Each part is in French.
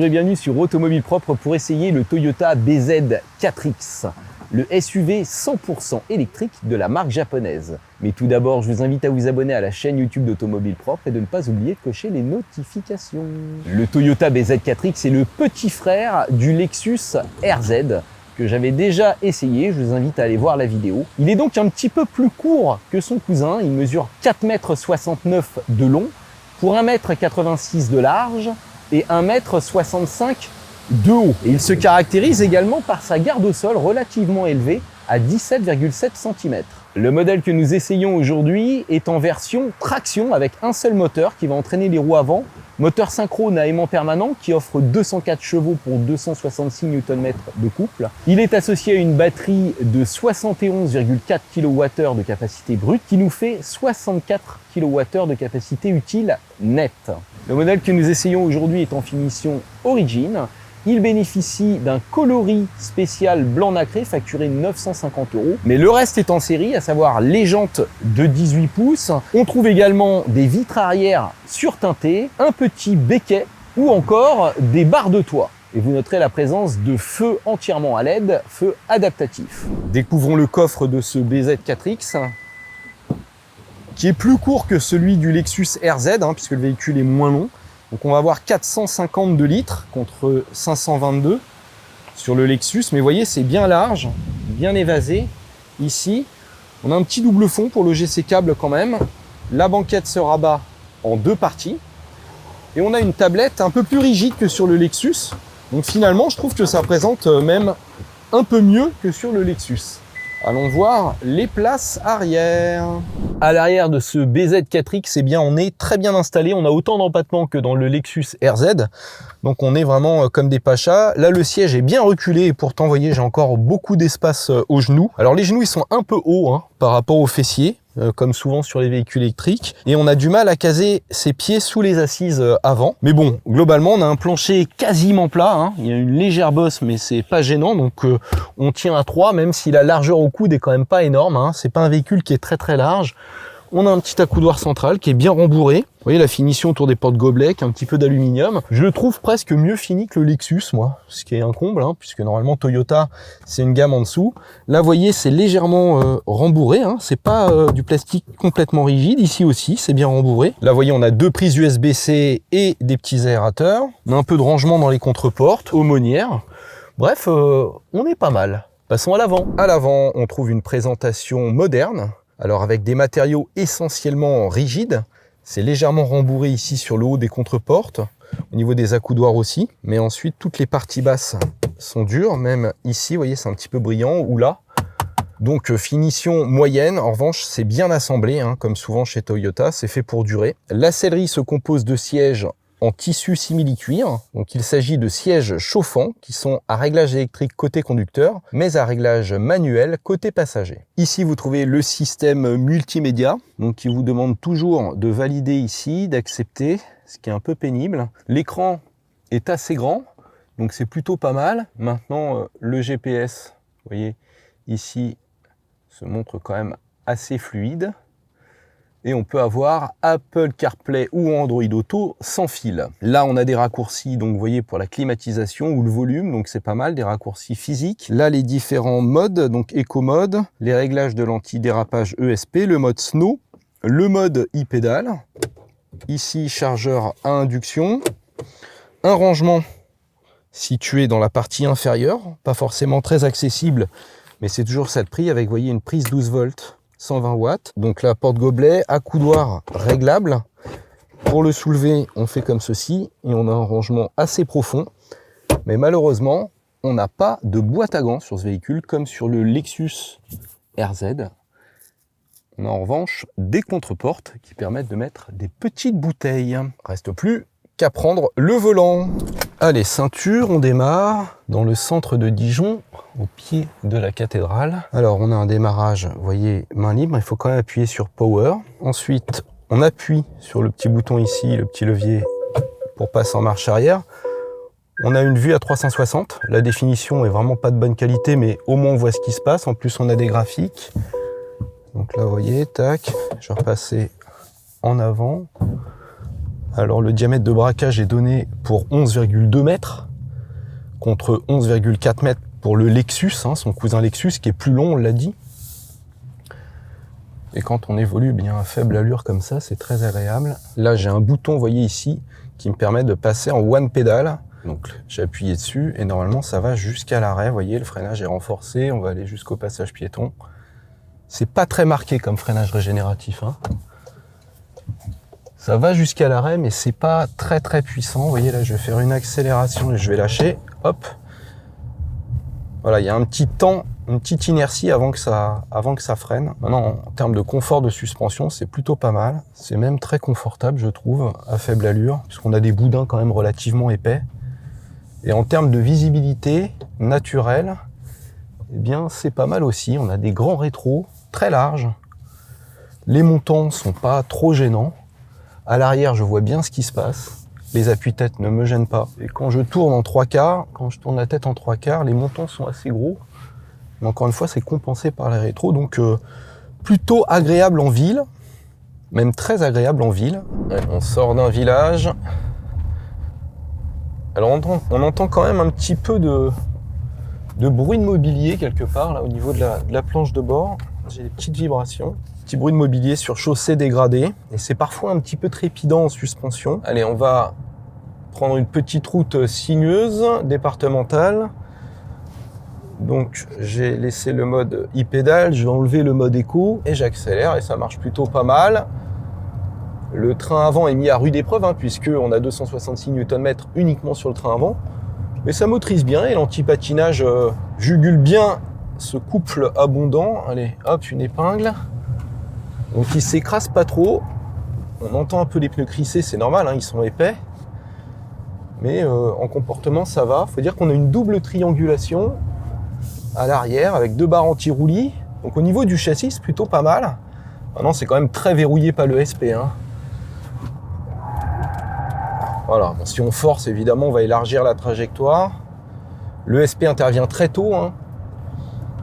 Bonjour et bienvenue sur Automobile Propre pour essayer le Toyota BZ4X, le SUV 100% électrique de la marque japonaise. Mais tout d'abord, je vous invite à vous abonner à la chaîne YouTube d'Automobile Propre et de ne pas oublier de cocher les notifications. Le Toyota BZ4X est le petit frère du Lexus RZ que j'avais déjà essayé, je vous invite à aller voir la vidéo. Il est donc un petit peu plus court que son cousin, il mesure 4,69 m de long pour 1,86 m de large et 1,65 m de haut. Et il se caractérise également par sa garde au sol relativement élevée à 17,7 cm. Le modèle que nous essayons aujourd'hui est en version traction avec un seul moteur qui va entraîner les roues avant, moteur synchrone à aimant permanent qui offre 204 chevaux pour 266 Nm de couple. Il est associé à une batterie de 71,4 kWh de capacité brute qui nous fait 64 kWh de capacité utile nette. Le modèle que nous essayons aujourd'hui est en finition Origin. Il bénéficie d'un coloris spécial blanc nacré facturé 950 €. Mais le reste est en série, à savoir les jantes de 18 pouces. On trouve également des vitres arrière surteintées, un petit béquet ou encore des barres de toit. Et vous noterez la présence de feux entièrement à LED, feux adaptatifs. Découvrons le coffre de ce BZ4X, qui est plus court que celui du Lexus RZ, puisque le véhicule est moins long. Donc on va avoir 452 litres contre 522 sur le Lexus. Mais vous voyez, c'est bien large, bien évasé. Ici, on a un petit double fond pour loger ses câbles quand même. La banquette se rabat en deux parties. Et on a une tablette un peu plus rigide que sur le Lexus. Donc finalement, je trouve que ça présente même un peu mieux que sur le Lexus. Allons voir les places arrière. À l'arrière de ce BZ4X, eh bien, on est très bien installé. On a autant d'empattement que dans le Lexus RZ. Donc on est vraiment comme des pachas. Là, le siège est bien reculé et pourtant, vous voyez, j'ai encore beaucoup d'espace aux genoux. Alors les genoux, ils sont un peu hauts par rapport aux fessiers, comme souvent sur les véhicules électriques. Et on a du mal à caser ses pieds sous les assises avant. Mais bon, globalement, on a un plancher quasiment plat. Il y a une légère bosse, mais c'est pas gênant. Donc on tient à 3, même si la largeur au coude est quand même pas énorme. C'est pas un véhicule qui est très très large. On a un petit accoudoir central qui est bien rembourré. Vous voyez la finition autour des portes-gobelets, un petit peu d'aluminium. Je le trouve presque mieux fini que le Lexus, moi, ce qui est un comble, puisque normalement Toyota, c'est une gamme en dessous. Là, vous voyez, c'est légèrement rembourré. C'est pas du plastique complètement rigide. Ici aussi, c'est bien rembourré. Là, vous voyez, on a deux prises USB-C et des petits aérateurs. On a un peu de rangement dans les contreportes, aumônières. Bref, on est pas mal. Passons à l'avant. À l'avant, on trouve une présentation moderne. Alors avec des matériaux essentiellement rigides, c'est légèrement rembourré ici sur le haut des contreportes, au niveau des accoudoirs aussi, mais ensuite toutes les parties basses sont dures, même ici, vous voyez, c'est un petit peu brillant, ou là. Donc finition moyenne, en revanche c'est bien assemblé, comme souvent chez Toyota, c'est fait pour durer. La sellerie se compose de sièges en tissu simili-cuir. Donc il s'agit de sièges chauffants qui sont à réglage électrique côté conducteur, mais à réglage manuel côté passager. Ici vous trouvez le système multimédia, donc qui vous demande toujours de valider ici, d'accepter, ce qui est un peu pénible. L'écran est assez grand, donc c'est plutôt pas mal. Maintenant le GPS, vous voyez ici, se montre quand même assez fluide. Et on peut avoir Apple CarPlay ou Android Auto sans fil. Là, on a des raccourcis, donc vous voyez, pour la climatisation ou le volume, donc c'est pas mal, des raccourcis physiques. Là, les différents modes, donc Eco Mode, les réglages de l'anti-dérapage ESP, le mode Snow, le mode e-pédale. Ici, chargeur à induction, un rangement situé dans la partie inférieure, pas forcément très accessible, mais c'est toujours ça de prix, avec, vous voyez, une prise 12 volts. 120 watts. Donc la porte-gobelet, accoudoir réglable. Pour le soulever, on fait comme ceci et on a un rangement assez profond. Mais malheureusement, on n'a pas de boîte à gants sur ce véhicule comme sur le Lexus RZ. On a en revanche des contreportes qui permettent de mettre des petites bouteilles. Reste plus qu'à prendre le volant. Allez, ceinture, on démarre dans le centre de Dijon, au pied de la cathédrale. Alors, on a un démarrage, vous voyez, main libre, il faut quand même appuyer sur Power. Ensuite, on appuie sur le petit bouton ici, le petit levier pour passer en marche arrière. On a une vue à 360. La définition est vraiment pas de bonne qualité, mais au moins on voit ce qui se passe. En plus, on a des graphiques. Donc là, vous voyez, tac, je vais repasser en avant. Alors le diamètre de braquage est donné pour 11,2 mètres contre 11,4 mètres pour le Lexus, hein, son cousin Lexus qui est plus long, on l'a dit. Et quand on évolue bien à faible allure comme ça, c'est très agréable. Là, j'ai un bouton, vous voyez ici, qui me permet de passer en one pedal. Donc, j'ai appuyé dessus et normalement, ça va jusqu'à l'arrêt. Vous voyez, le freinage est renforcé. On va aller jusqu'au passage piéton. C'est pas très marqué comme freinage régénératif, hein. Ça va jusqu'à l'arrêt, mais c'est pas très très puissant. Vous voyez, là, je vais faire une accélération et je vais lâcher. Hop. Voilà, il y a un petit temps, une petite inertie avant que ça freine. Maintenant, en termes de confort de suspension, c'est plutôt pas mal. C'est même très confortable, je trouve, à faible allure, puisqu'on a des boudins quand même relativement épais. Et en termes de visibilité naturelle, eh bien, c'est pas mal aussi. On a des grands rétros très larges. Les montants sont pas trop gênants. À l'arrière, je vois bien ce qui se passe. Les appuis-têtes ne me gênent pas. Et quand je tourne en 3/4, quand je tourne la tête en 3/4, les montants sont assez gros. Mais encore une fois, c'est compensé par les rétros. Donc, plutôt agréable en ville. Même très agréable en ville. Allez, on sort d'un village. Alors, on entend quand même un petit peu de bruit de mobilier quelque part, là, au niveau de la planche de bord. J'ai des petites vibrations. Petit bruit de mobilier sur chaussée dégradée. Et c'est parfois un petit peu trépidant en suspension. Allez, on va prendre une petite route sinueuse, départementale. Donc, j'ai laissé le mode e-pédale, je vais enlever le mode éco et j'accélère et ça marche plutôt pas mal. Le train avant est mis à rude épreuve, hein, puisqu'on a 266 Nm uniquement sur le train avant. Mais ça motorise bien et l'anti-patinage jugule bien ce couple abondant. Allez, hop, une épingle. Donc il s'écrase pas trop. On entend un peu les pneus crisser, c'est normal, hein, ils sont épais. Mais en comportement, ça va. Faut dire qu'on a une double triangulation à l'arrière avec 2 barres anti-roulis. Donc au niveau du châssis, c'est plutôt pas mal. Maintenant, c'est quand même très verrouillé par le SP, hein. Voilà, bon, si on force, évidemment, on va élargir la trajectoire. Le SP intervient très tôt, hein.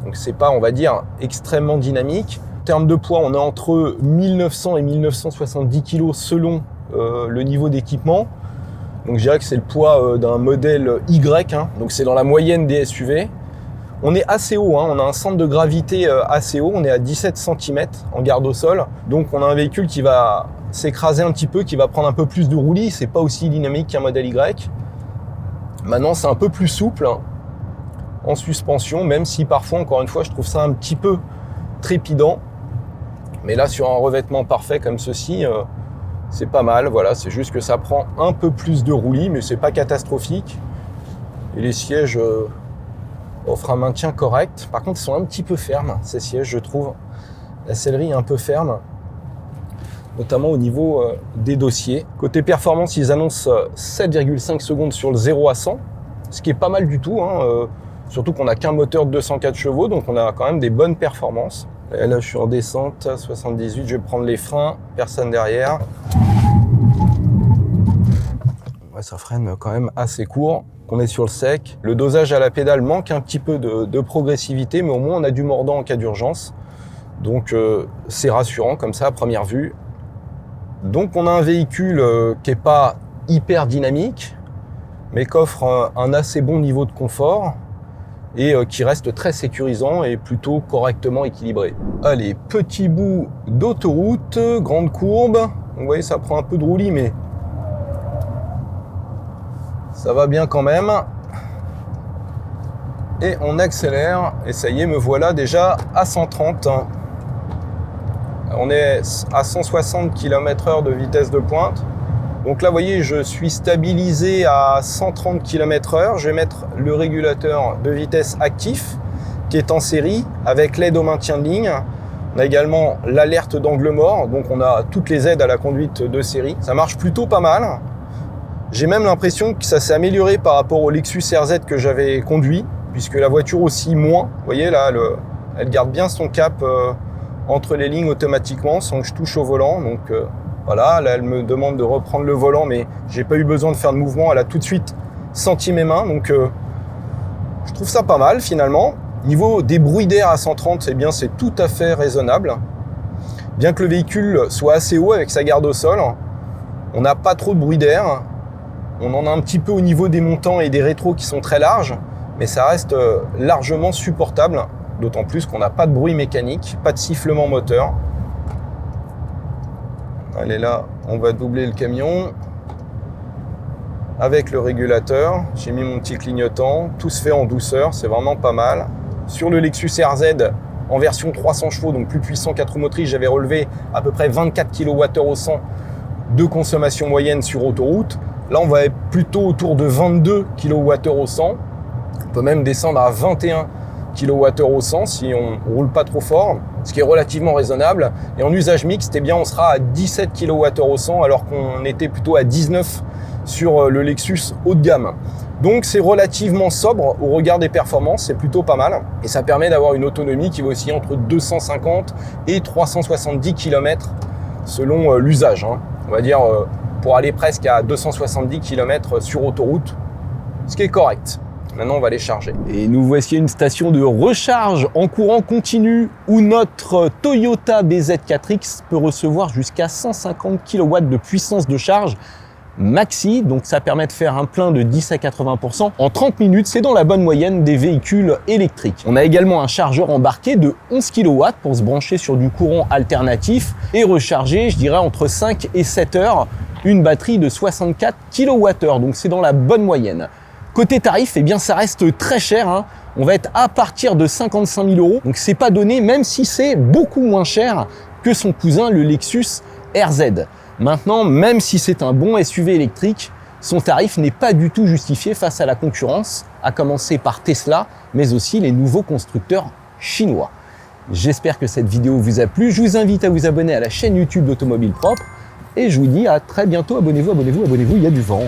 Donc c'est pas, on va dire, extrêmement dynamique. En termes de poids, on est entre 1900 et 1970 kg selon le niveau d'équipement. Donc je dirais que c'est le poids d'un modèle Y, hein. Donc c'est dans la moyenne des SUV. On est assez haut, hein. On a un centre de gravité assez haut, on est à 17 cm en garde au sol. Donc on a un véhicule qui va s'écraser un petit peu, qui va prendre un peu plus de roulis. C'est pas aussi dynamique qu'un modèle Y. Maintenant c'est un peu plus souple, hein, en suspension, même si parfois, encore une fois, je trouve ça un petit peu trépidant. Mais là, sur un revêtement parfait comme ceci, c'est pas mal. Voilà, c'est juste que ça prend un peu plus de roulis, mais c'est pas catastrophique. Et les sièges offrent un maintien correct. Par contre, ils sont un petit peu fermes, ces sièges, je trouve. La sellerie est un peu ferme, notamment au niveau des dossiers. Côté performance, ils annoncent 7,5 secondes sur le 0 à 100, ce qui est pas mal du tout, hein. Surtout qu'on n'a qu'un moteur de 204 chevaux, donc on a quand même des bonnes performances. Et là, je suis en descente à 78, je vais prendre les freins, personne derrière. Ouais, ça freine quand même assez court. On est sur le sec. Le dosage à la pédale manque un petit peu de progressivité, mais au moins on a du mordant en cas d'urgence. Donc c'est rassurant comme ça à première vue. Donc on a un véhicule qui n'est pas hyper dynamique, mais qui offre un assez bon niveau de confort et qui reste très sécurisant et plutôt correctement équilibré. Allez, petit bout d'autoroute, grande courbe. Vous voyez, ça prend un peu de roulis, mais ça va bien quand même. Et on accélère, et ça y est, me voilà déjà à 130. On est à 160 km/h de vitesse de pointe. Donc là, vous voyez, je suis stabilisé à 130 km/h. Je vais mettre le régulateur de vitesse actif, qui est en série, avec l'aide au maintien de ligne. On a également l'alerte d'angle mort, donc on a toutes les aides à la conduite de série. Ça marche plutôt pas mal. J'ai même l'impression que ça s'est amélioré par rapport au Lexus RZ que j'avais conduit, puisque la voiture aussi moins. Vous voyez là, elle garde bien son cap entre les lignes automatiquement sans que je touche au volant. Donc voilà, là elle me demande de reprendre le volant, mais j'ai pas eu besoin de faire de mouvement. Elle a tout de suite senti mes mains, donc je trouve ça pas mal finalement. Niveau des bruits d'air à 130, eh bien c'est tout à fait raisonnable. Bien que le véhicule soit assez haut avec sa garde au sol, On n'a pas trop de bruit d'air. On en a un petit peu au niveau des montants et des rétros qui sont très larges, mais ça reste largement supportable, d'autant plus qu'on n'a pas de bruit mécanique, pas de sifflement moteur. Allez là, on va doubler le camion avec le régulateur. J'ai mis mon petit clignotant, tout se fait en douceur, c'est vraiment pas mal. Sur le Lexus RZ en version 300 chevaux, donc plus puissant 4 roues motrices, j'avais relevé à peu près 24 kWh au 100 de consommation moyenne sur autoroute. Là, on va être plutôt autour de 22 kWh au 100. On peut même descendre à 21 kWh au 100 si on roule pas trop fort, ce qui est relativement raisonnable. Et en usage mixte, eh bien, on sera à 17 kWh au 100 alors qu'on était plutôt à 19 sur le Lexus haut de gamme. Donc c'est relativement sobre au regard des performances, c'est plutôt pas mal. Et ça permet d'avoir une autonomie qui va osciller entre 250 et 370 km selon l'usage. On va dire pour aller presque à 270 km sur autoroute, ce qui est correct. Maintenant, on va les charger. Et nous voici à une station de recharge en courant continu où notre Toyota BZ4X peut recevoir jusqu'à 150 kW de puissance de charge maxi, donc ça permet de faire un plein de 10 à 80% en 30 minutes, c'est dans la bonne moyenne des véhicules électriques. On a également un chargeur embarqué de 11 kW pour se brancher sur du courant alternatif et recharger, je dirais, entre 5 et 7 heures, une batterie de 64 kWh, donc c'est dans la bonne moyenne. Côté tarif, eh bien ça reste très cher, On va être à partir de 55 000 €, donc c'est pas donné, même si c'est beaucoup moins cher que son cousin, le Lexus RZ. Maintenant, même si c'est un bon SUV électrique, son tarif n'est pas du tout justifié face à la concurrence, à commencer par Tesla, mais aussi les nouveaux constructeurs chinois. J'espère que cette vidéo vous a plu. Je vous invite à vous abonner à la chaîne YouTube d'Automobile Propre et je vous dis à très bientôt. Abonnez-vous, il y a du vent.